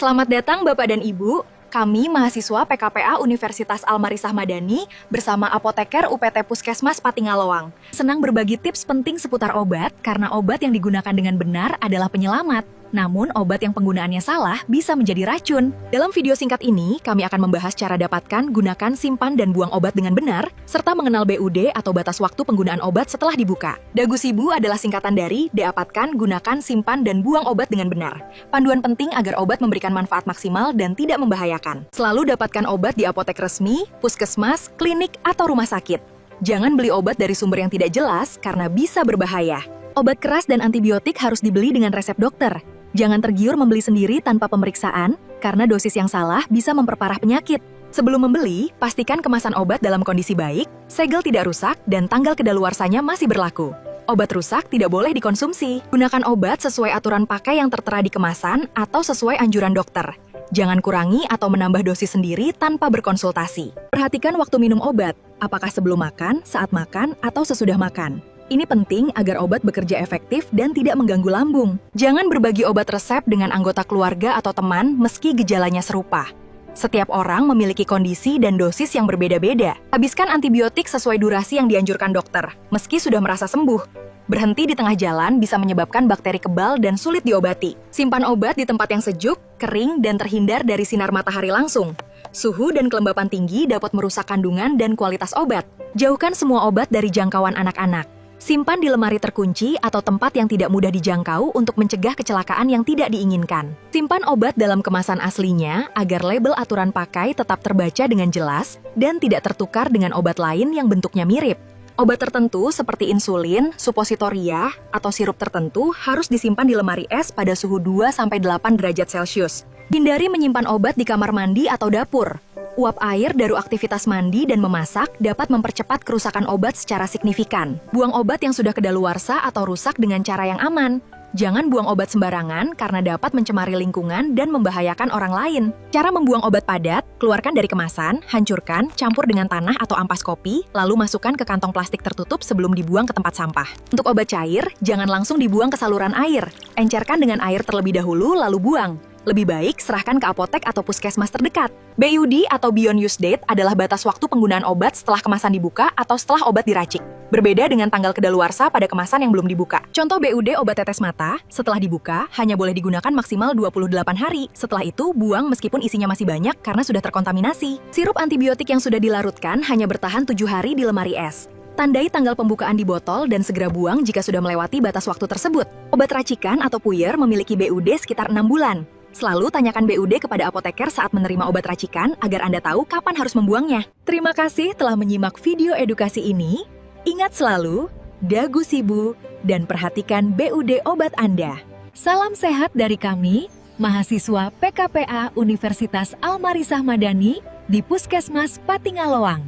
Selamat datang Bapak dan Ibu. Kami mahasiswa PKPA Universitas Almarisah Madani bersama apoteker UPT Puskesmas Patingaloang. Senang berbagi tips penting seputar obat karena obat yang digunakan dengan benar adalah penyelamat. Namun, obat yang penggunaannya salah bisa menjadi racun. Dalam video singkat ini, kami akan membahas cara dapatkan, gunakan, simpan, dan buang obat dengan benar, serta mengenal BUD atau batas waktu penggunaan obat setelah dibuka. Dagusibu adalah singkatan dari dapatkan, gunakan, simpan, dan buang obat dengan benar. Panduan penting agar obat memberikan manfaat maksimal dan tidak membahayakan. Selalu dapatkan obat di apotek resmi, puskesmas, klinik, atau rumah sakit. Jangan beli obat dari sumber yang tidak jelas karena bisa berbahaya. Obat keras dan antibiotik harus dibeli dengan resep dokter. Jangan tergiur membeli sendiri tanpa pemeriksaan, karena dosis yang salah bisa memperparah penyakit. Sebelum membeli, pastikan kemasan obat dalam kondisi baik, segel tidak rusak, dan tanggal kedaluarsanya masih berlaku. Obat rusak tidak boleh dikonsumsi. Gunakan obat sesuai aturan pakai yang tertera di kemasan atau sesuai anjuran dokter. Jangan kurangi atau menambah dosis sendiri tanpa berkonsultasi. Perhatikan waktu minum obat, apakah sebelum makan, saat makan, atau sesudah makan. Ini penting agar obat bekerja efektif dan tidak mengganggu lambung. Jangan berbagi obat resep dengan anggota keluarga atau teman meski gejalanya serupa. Setiap orang memiliki kondisi dan dosis yang berbeda-beda. Habiskan antibiotik sesuai durasi yang dianjurkan dokter, meski sudah merasa sembuh. Berhenti di tengah jalan bisa menyebabkan bakteri kebal dan sulit diobati. Simpan obat di tempat yang sejuk, kering, dan terhindar dari sinar matahari langsung. Suhu dan kelembapan tinggi dapat merusak kandungan dan kualitas obat. Jauhkan semua obat dari jangkauan anak-anak. Simpan di lemari terkunci atau tempat yang tidak mudah dijangkau untuk mencegah kecelakaan yang tidak diinginkan. Simpan obat dalam kemasan aslinya agar label aturan pakai tetap terbaca dengan jelas dan tidak tertukar dengan obat lain yang bentuknya mirip. Obat tertentu seperti insulin, supositoria, atau sirup tertentu harus disimpan di lemari es pada suhu 2-8 derajat Celcius. Hindari menyimpan obat di kamar mandi atau dapur. Uap air dari aktivitas mandi dan memasak dapat mempercepat kerusakan obat secara signifikan. Buang obat yang sudah kedaluarsa atau rusak dengan cara yang aman. Jangan buang obat sembarangan karena dapat mencemari lingkungan dan membahayakan orang lain. Cara membuang obat padat, keluarkan dari kemasan, hancurkan, campur dengan tanah atau ampas kopi, lalu masukkan ke kantong plastik tertutup sebelum dibuang ke tempat sampah. Untuk obat cair, jangan langsung dibuang ke saluran air. Encerkan dengan air terlebih dahulu, lalu buang. Lebih baik serahkan ke apotek atau puskesmas terdekat. BUD atau Beyond Use Date adalah batas waktu penggunaan obat setelah kemasan dibuka atau setelah obat diracik. Berbeda dengan tanggal kedaluarsa pada kemasan yang belum dibuka. Contoh BUD obat tetes mata, setelah dibuka, hanya boleh digunakan maksimal 28 hari. Setelah itu, buang meskipun isinya masih banyak karena sudah terkontaminasi. Sirup antibiotik yang sudah dilarutkan hanya bertahan 7 hari di lemari es. Tandai tanggal pembukaan di botol dan segera buang jika sudah melewati batas waktu tersebut. Obat racikan atau puyer memiliki BUD sekitar 6 bulan. Selalu tanyakan BUD kepada apoteker saat menerima obat racikan agar Anda tahu kapan harus membuangnya. Terima kasih telah menyimak video edukasi ini. Ingat selalu, Dagusibu, dan perhatikan BUD obat Anda. Salam sehat dari kami, mahasiswa PKPA Universitas Almarisah Madani di Puskesmas Patingaloang.